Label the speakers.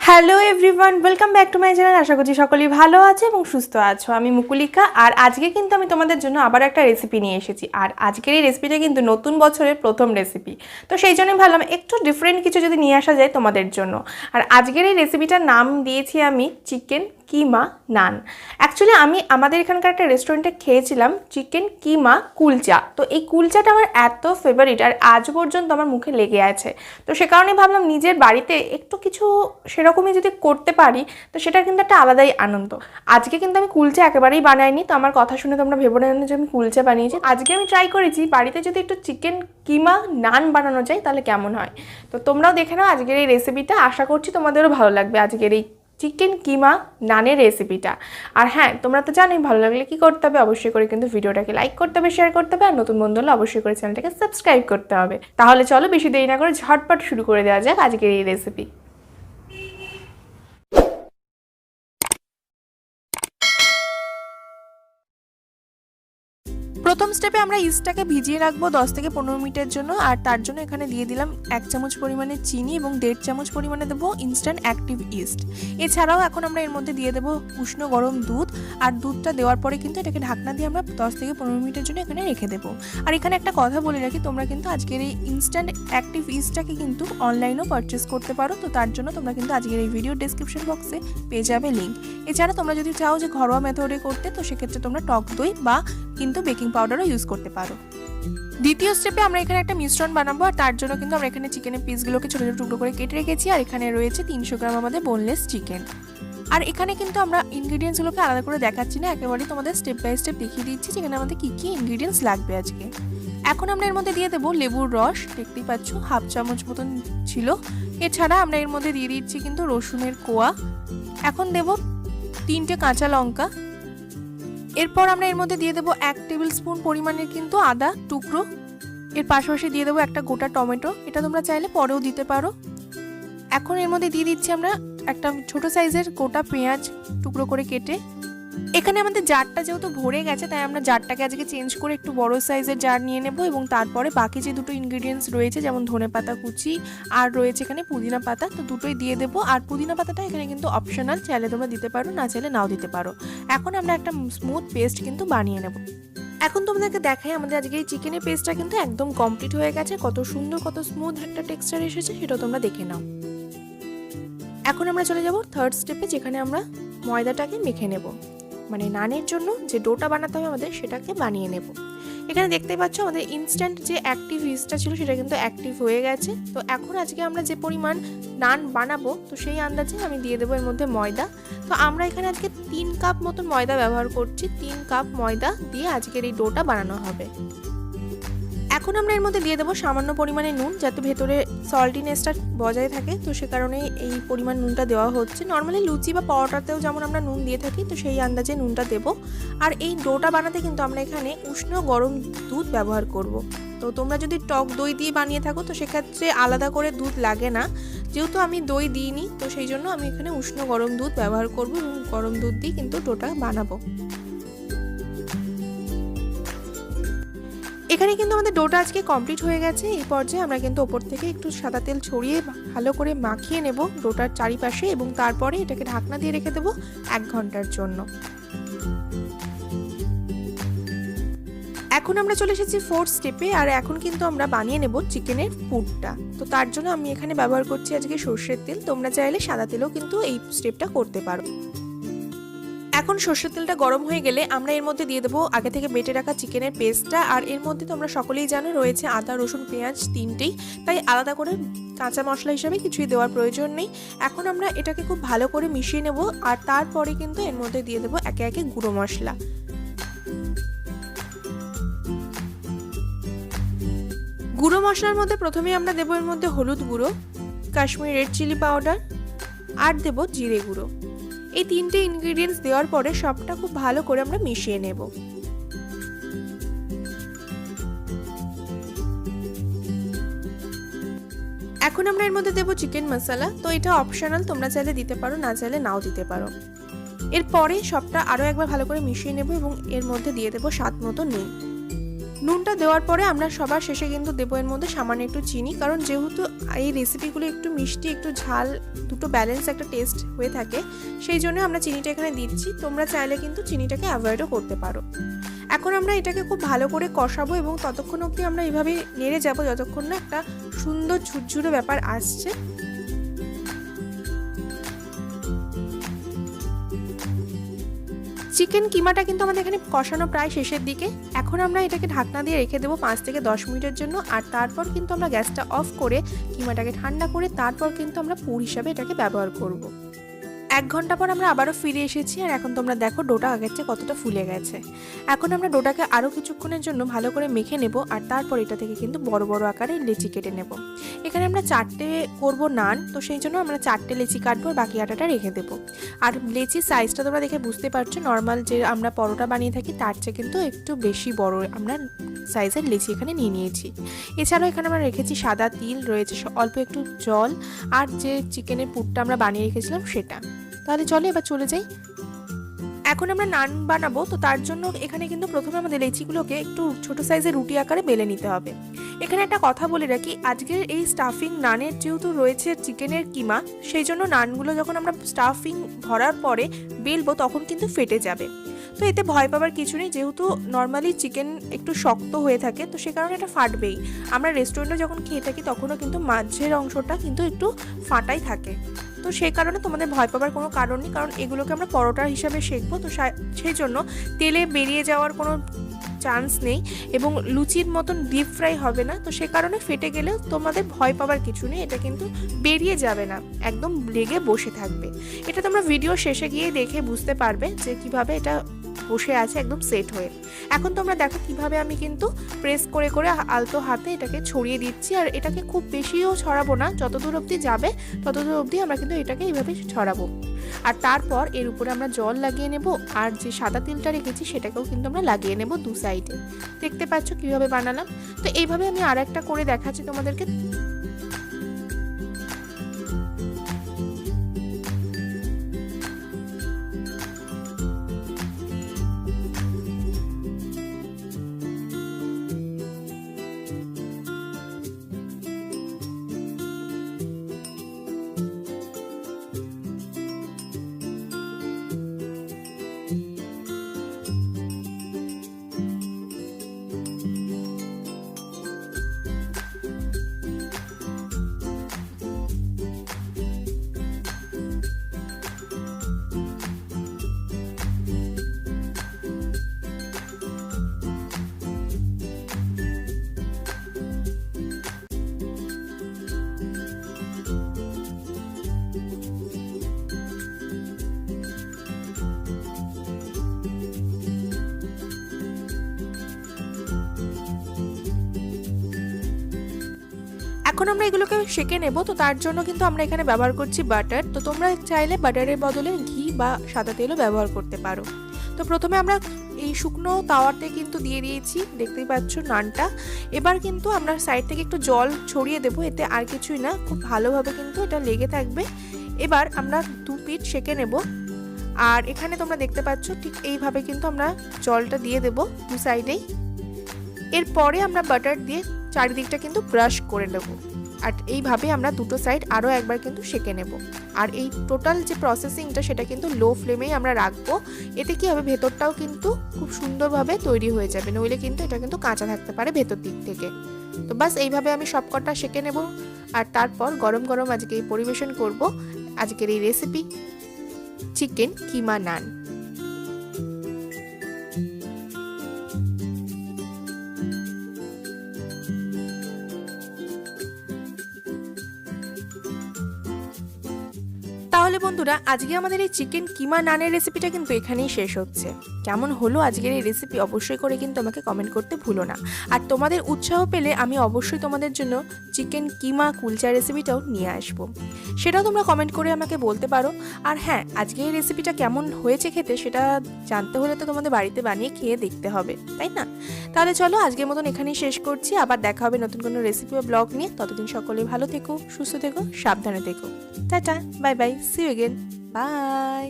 Speaker 1: Hello everyone, welcome back to my channel. আশা করছি সকলেই ভালো আছে এবং সুস্থ আছো। আমি মুকুলিকা, আর আজকে কিন্তু আমি তোমাদের জন্য আবার একটা রেসিপি নিয়ে এসেছি। আর আজকের এই রেসিপিটা কিন্তু নতুন বছরের প্রথম রেসিপি, তো সেই জন্যই ভাবলাম একটু ডিফারেন্ট কিছু যদি নিয়ে আসা যায় তোমাদের জন্য। আর আজকের এই রেসিপিটার নাম দিয়েছি আমি চিকেন কিমা নান। অ্যাকচুয়ালি আমি আমাদের এখানকার একটা রেস্টুরেন্টে খেয়েছিলাম চিকেন কিমা কুলচা। তো এই কুলচাটা আমার এত ফেভারিট আর আজ পর্যন্ত আমার মুখে লেগে আছে। তো সে কারণে ভাবলাম নিজের বাড়িতে একটু কিছু সেরকমই যদি করতে পারি তো সেটা কিন্তু একটা আলাদাই আনন্দ। আজকে কিন্তু আমি কুলচা একেবারেই বানাইনি, তো আমার কথা শুনে তোমরা ভেবো না যে আমি কুলচা বানিয়েছি। আজকে আমি ট্রাই করেছি বাড়িতে যদি একটু চিকেন কিমা নান বানানো যায় তাহলে কেমন হয়। তো তোমরাও দেখে নাও আজকের এই রেসিপিটা, আশা করছি তোমাদেরও ভালো লাগবে আজকের এই চিকেন কিমা নানের রেসিপিটা। আর হ্যাঁ, তোমরা তো জানোই ভালো লাগলে কি করতে হবে, অবশ্যই করে কিন্তু ভিডিওটাকে লাইক করতে হবে, শেয়ার করতে হবে, আর নতুন বন্ধু হলে অবশ্যই করে চ্যানেলটাকে সাবস্ক্রাইব করতে হবে। তাহলে চলো বেশি দেরি না করে ঝটপট শুরু করে দেওয়া যাক আজকের এই রেসিপি। প্রথম স্টেপে আমরা ইস্টটাকে ভিজিয়ে রাখবো 10 থেকে 15 মিনিটের জন্য। আর তার জন্য এখানে দিয়ে দিলাম 1 চামচ পরিমাণে চিনি এবং 1.5 চামচ পরিমাণে দেবো ইনস্ট্যান্ট অ্যাক্টিভ ইস্ট। এছাড়াও এখন আমরা এর মধ্যে দিয়ে দেবো উষ্ণ গরম দুধ। আর দুধটা দেওয়ার পরে কিন্তু এটাকে ঢাকনা দিয়ে আমরা 10 থেকে 15 মিনিটের জন্য এখানে রেখে দেবো। আর এখানে একটা কথা বলে রাখি, তোমরা কিন্তু আজকের এই ইনস্ট্যান্ট অ্যাক্টিভ ইস্টটাকে কিন্তু অনলাইনেও পারচেস করতে পারো। তো তার জন্য তোমরা কিন্তু আজকের এই ভিডিও ডেসক্রিপশন বক্সে পেয়ে যাবে লিঙ্ক। এছাড়া তোমরা যদি চাও যে ঘরোয়া মেথডে করতে, তো সেক্ষেত্রে তোমরা টক দই বা কিন্তু বেকিং পাউডারও ইউজ করতে পারো। দ্বিতীয় স্টেপে আমরা এখানে একটা মিশ্রণ বানাবো। আর তার জন্য কিন্তু আমরা এখানে চিকেনের পিসগুলোকে ছোটো ছোটো টুকরো করে কেটে রেখেছি। আর এখানে রয়েছে 300 গ্রাম আমাদের বোনলেস চিকেন। আর এখানে কিন্তু আমরা ইনগ্রিডিয়েন্টসগুলোকে আলাদা করে দেখাচ্ছি না, একেবারেই তোমাদের স্টেপ বাই স্টেপ দেখিয়ে দিচ্ছি যেখানে আমাদের কী কী ইনগ্রিডিয়েন্টস লাগবে আজকে। এখন আমরা এর মধ্যে দিয়ে দেবো লেবুর রস, দেখতেই পাচ্ছ 1/2 চামচ মতন ছিল। এছাড়া আমরা এর মধ্যে দিয়ে দিচ্ছি কিন্তু রসুনের কোয়া। এখন দেবো 3টে কাঁচা লঙ্কা। এরপর আমরা এর মধ্যে দিয়ে দেবো 1 টেবিল স্পুন পরিমাণের কিন্তু আদা টুকরো। এর পাশাপাশি দিয়ে দেবো একটা গোটা টমেটো, এটা তোমরা চাইলে পরেও দিতে পারো। এখন এর মধ্যে দিয়ে দিচ্ছি আমরা একটা ছোট সাইজের গোটা পেঁয়াজ টুকরো করে কেটে। এখানে আমাদের জারটা যেহেতু ভরে গেছে তাই আমরা জারটাকে আজকে চেঞ্জ করে একটু বড় সাইজের জার নিয়ে নেব। এবং তারপরে বাকি যে দুটো ইনগ্রিডিয়েন্টস রয়েছে যেমন ধনেপাতা কুচি আর রয়েছে এখানে পুদিনা পাতা, তো দুটোই দিয়ে দেবো। আর পুদিনা পাতাটা এখানে কিন্তু অপশনাল, চাইলে তোমরা দিতে পারো, না চাইলে নাও দিতে পারো। এখন আমরা একটা স্মুথ পেস্ট কিন্তু বানিয়ে নেব। এখন তোমাদেরকে দেখাই আমাদের আজকে এই চিকেনের পেস্টটা কিন্তু একদম কমপ্লিট হয়ে গেছে। কত সুন্দর কত স্মুথ একটা টেক্সচার এসেছে সেটা তোমরা দেখে নাও। এখন আমরা চলে যাব থার্ড স্টেপে, যেখানে আমরা ময়দাটাকে মেখে নেব। মানে নানের জন্য যে ডোটা বানাতে হবে আমাদের সেটাকে বানিয়ে নেব। এখানে দেখতেই পাচ্ছ আমাদের ইনস্ট্যান্ট যে অ্যাক্টিভ ইস্টটা ছিল সেটা কিন্তু অ্যাক্টিভ হয়ে গেছে। তো এখন আজকে আমরা যে পরিমাণ নান বানাবো তো সেই আন্দাজে আমি দিয়ে দেবো এর মধ্যে ময়দা। তো আমরা এখানে আজকে 3 কাপ মতন ময়দা ব্যবহার করছি। 3 কাপ ময়দা দিয়ে আজকের এই ডোটা বানানো হবে। এখন আমরা এর মধ্যে দিয়ে দেবো সামান্য পরিমাণে নুন, যাতে ভেতরে সল্টিনেসটা বজায় থাকে। তো সে কারণে এই পরিমাণ নুনটা দেওয়া হচ্ছে। নর্মালি লুচি বা পরোটাতেও যেমন আমরা নুন দিয়ে থাকি, তো সেই আন্দাজে নুনটা দেবো। আর এই ডোটা বানাতে কিন্তু আমরা এখানে উষ্ণ গরম দুধ ব্যবহার করব। তো তোমরা যদি টক দই দিয়ে বানিয়ে থাকো তো সেক্ষেত্রে আলাদা করে দুধ লাগে না। যেহেতু আমি দই দিইনি তো সেই জন্য আমি এখানে উষ্ণ গরম দুধ ব্যবহার করব এবং গরম দুধ দিয়ে কিন্তু ডোটা বানাবো। এখানে কিন্তু আমাদের ডোটা আজকে কমপ্লিট হয়ে গেছে। এই পর্যায়ে আমরা কিন্তু ওপর থেকে একটু সাদা তেল ছড়িয়ে ভালো করে মাখিয়ে নেব ডোটার চারিপাশে এবং তারপরে এটাকে ঢাকনা দিয়ে রেখে দেবো 1 ঘন্টার জন্য। এখন আমরা চলে এসেছি 4th স্টেপে। আর এখন কিন্তু আমরা বানিয়ে নেব চিকেনের পুরটা। তো তার জন্য আমি এখানে ব্যবহার করছি আজকে সর্ষের তেল, তোমরা চাইলে সাদা তেলেও কিন্তু এই স্টেপটা করতে পারো। এখন সর্ষের তেলটা গরম হয়ে গেলে আমরা এর মধ্যে দিয়ে দেবো আগে থেকে বেটে রাখা চিকেনের পেস্টটা। আর এর মধ্যে তোমরা সকলেই জানো রয়েছে আদা রসুন পেঁয়াজ 3টেই, তাই আলাদা করে কাঁচা মশলা হিসাবে কিছুই দেওয়ার প্রয়োজন নেই। এখন আমরা এটাকে খুব ভালো করে মিশিয়ে নেব। আর তারপরে কিন্তু এর মধ্যে দিয়ে দেবো একে একে গুঁড়ো মশলা। গুঁড়ো মশলার মধ্যে প্রথমে আমরা দেবো এর মধ্যে হলুদ গুঁড়ো, কাশ্মীরি রেড চিলি পাউডার আর দেবো জিরে গুঁড়ো। এই 3টে ইনগ্রিডিয়েন্টস দেওয়ার পরে সবটা খুব ভালো করে আমরা মিশিয়ে নেব। এখন আমরা এর মধ্যে দেবো চিকেন মশলা। তো এটা অপশনাল, তোমরা চাইলে দিতে পারো, না চাইলে নাও দিতে পারো। এরপরে সবটা আরও একবার ভালো করে মিশিয়ে নেব এবং এর মধ্যে দিয়ে দেবো স্বাদ মতো নুন। নুনটা দেওয়ার পরে আমরা সবার শেষে কিন্তু দেবো এর মধ্যে সামান্য একটু চিনি, কারণ যেহেতু এই রেসিপিগুলো একটু মিষ্টি একটু ঝাল দুটো ব্যালেন্স একটা টেস্ট হয়ে থাকে, সেই জন্য আমরা চিনিটা এখানে দিচ্ছি। তোমরা চাইলে কিন্তু চিনিটাকে অ্যাভয়েডও করতে পারো। এখন আমরা এটাকে খুব ভালো করে কষাবো এবং ততক্ষণ অবধি আমরা এইভাবে নেড়ে যাবো যতক্ষণ না একটা সুন্দর ঝুরঝুরে ব্যাপার আসছে। চিকেন কিমাটা কিন্তু আমাদের এখানে কষানো প্রায় শেষের দিকে। এখন আমরা এটাকে ঢাকনা দিয়ে রেখে দেবো 5 থেকে 10 মিনিটের জন্য। আর তারপর কিন্তু আমরা গ্যাসটা অফ করে কিমাটাকে ঠান্ডা করে তারপর কিন্তু আমরা পুর হিসাবে এটাকে ব্যবহার করব। 1 ঘন্টা পর আমরা আবারও ফিরে এসেছি আর এখন তোমরা দেখো ডোটা আগের চেয়ে কতটা ফুলে গেছে। এখন আমরা ডোটাকে আরও কিছুক্ষণের জন্য ভালো করে মেখে নেব আর তারপর এটা থেকে কিন্তু বড় বড় আকারে লেচি কেটে নেব। এখানে আমরা 4টে করব নান, তো সেই জন্য আমরা 4টে লেচি কাটবো আর বাকি আটাটা রেখে দেবো। আর লেচির সাইজটা তোমরা দেখে বুঝতে পারছো, নর্মাল যে আমরা পরোটা বানিয়ে থাকি তার চেয়ে কিন্তু একটু বেশি বড় আমরা সাইজের লেচি এখানে নিয়ে নিয়েছি। এছাড়াও এখানে আমরা রেখেছি সাদা তিল, রয়েছে অল্প একটু জল আর যে চিকেনের পুরটা আমরা বানিয়ে রেখেছিলাম সেটা। তাহলে চলো এবার চলে যাই। এখন আমরা নান বানাবো, তো তার জন্য এখানে কিন্তু প্রথমে আমাদের লেচিগুলোকে একটু ছোট সাইজের রুটি আকারে বেলে নিতে হবে। এখানে একটা কথা বলে রাখি, আজকের এই স্টাফিং নানের যেহেতু রয়েছে চিকেনের কিমা, সেই জন্য নানগুলো যখন আমরা স্টাফিং ভরার পরে বেলবো তখন কিন্তু ফেটে যাবে। তো এতে ভয় পাবার কিছু নেই, যেহেতু নর্মালি চিকেন একটু শক্ত হয়ে থাকে তো সে কারণে এটা ফাটবেই। আমরা রেস্টুরেন্টে যখন খেয়ে থাকি তখনও কিন্তু মাঝের অংশটা কিন্তু একটু ফাটাই থাকে, তো সেই কারণে তোমাদের ভয় পাবার কোনো কারণ নেই, কারণ এগুলোকে আমরা পরোটা হিসাবে সেঁকবো, তো সেই জন্য তেলে বেরিয়ে যাওয়ার কোনো চান্স নেই এবং লুচির মতন ডিপ ফ্রাই হবে না। তো সে কারণে ফেটে গেলেও তোমাদের ভয় পাবার কিছু নেই, এটা কিন্তু বেরিয়ে যাবে না, একদম লেগে বসে থাকবে। এটা তোমরা ভিডিও শেষে গিয়ে দেখে বুঝতে পারবে যে কিভাবে এটা বসে আছে একদম সেট হয়ে। এখন তোমরা দেখো কিভাবে আমি কিন্তু প্রেস করে করে আলতো হাতে এটাকে ছড়িয়ে দিচ্ছি। আর এটাকে খুব বেশিও ছড়াবো না, যতদূর অবধি যাবে ততদূর অবধি আমরা কিন্তু এটাকে এইভাবে ছড়াবো। আর তারপর এর উপরে আমরা জল লাগিয়ে নেব আর যে সাদা তিলটা রেখেছি সেটাকেও কিন্তু আমরা লাগিয়ে নেব দু সাইডে। দেখতে পাচ্ছ কিভাবে বানালাম। তো এইভাবে আমি আর একটা করে দেখাচ্ছি তোমাদেরকে। এখন আমরা এগুলোকে সেঁকে নেব, তো তার জন্য কিন্তু আমরা এখানে ব্যবহার করছি বাটার। তো তোমরা চাইলে বাটারের বদলে ঘি বা সাদা তেলও ব্যবহার করতে পারো। তো প্রথমে আমরা এই শুকনো তাওয়াতে কিন্তু দিয়ে দিয়েছি, দেখতেই পাচ্ছ নানটা। এবার কিন্তু আমরা সাইড থেকে একটু জল ছড়িয়ে দেবো, এতে আর কিছুই না, খুব ভালোভাবে কিন্তু এটা লেগে থাকবে। এবার আমরা 2 পিঠ সেঁকে নেব। আর এখানে তোমরা দেখতে পাচ্ছ ঠিক এইভাবে কিন্তু আমরা জলটা দিয়ে দেবো 2 সাইডেই। এরপরে আমরা বাটার দিয়ে চারিদিকটা কিন্তু ব্রাশ করে নেব। আর এইভাবে আমরা দুটো সাইড আরও একবার কিন্তু সেঁকে নেব। আর এই টোটাল যে প্রসেসিংটা সেটা কিন্তু লো ফ্লেমেই আমরা রাখবো। এতে কি হবে, ভেতরটাও কিন্তু খুব সুন্দরভাবে তৈরি হয়ে যাবে, নইলে কিন্তু এটা কিন্তু কাঁচা থাকতে পারে ভেতর দিক থেকে। তো বাস এইভাবে আমি সবকটা সেঁকে নেব। আর তারপর গরম গরম আজকে এই পরিবেশন করব আজকের এই রেসিপি চিকেন কিমা নান। তাহলে বন্ধুরা আজকে আমাদের এই চিকেন কিমা নানের রেসিপিটা কিন্তু এখানেই শেষ হচ্ছে। কেমন হলো আজকের এই রেসিপি অবশ্যই করে কিন্তু আমাকে কমেন্ট করতে ভুলো না। আর তোমাদের উৎসাহ পেলে আমি অবশ্যই তোমাদের জন্য চিকেন কিমা কুলচা রেসিপিটাও নিয়ে আসবো, সেটাও তোমরা কমেন্ট করে আমাকে বলতে পারো। আর হ্যাঁ, আজকে এই রেসিপিটা কেমন হয়েছে খেতে সেটা জানতে হলে তো তোমাদের বাড়িতে বানিয়ে খেয়ে দেখতে হবে, তাই না? তাহলে চলো আজকের মতন এখানেই শেষ করছি। আবার দেখা হবে নতুন কোনো রেসিপি বা ব্লগ নিয়ে। ততদিন সকলে ভালো থেকো, সুস্থ থেকো, সাবধানে থেকো। টাটা, bye bye, see you again, by.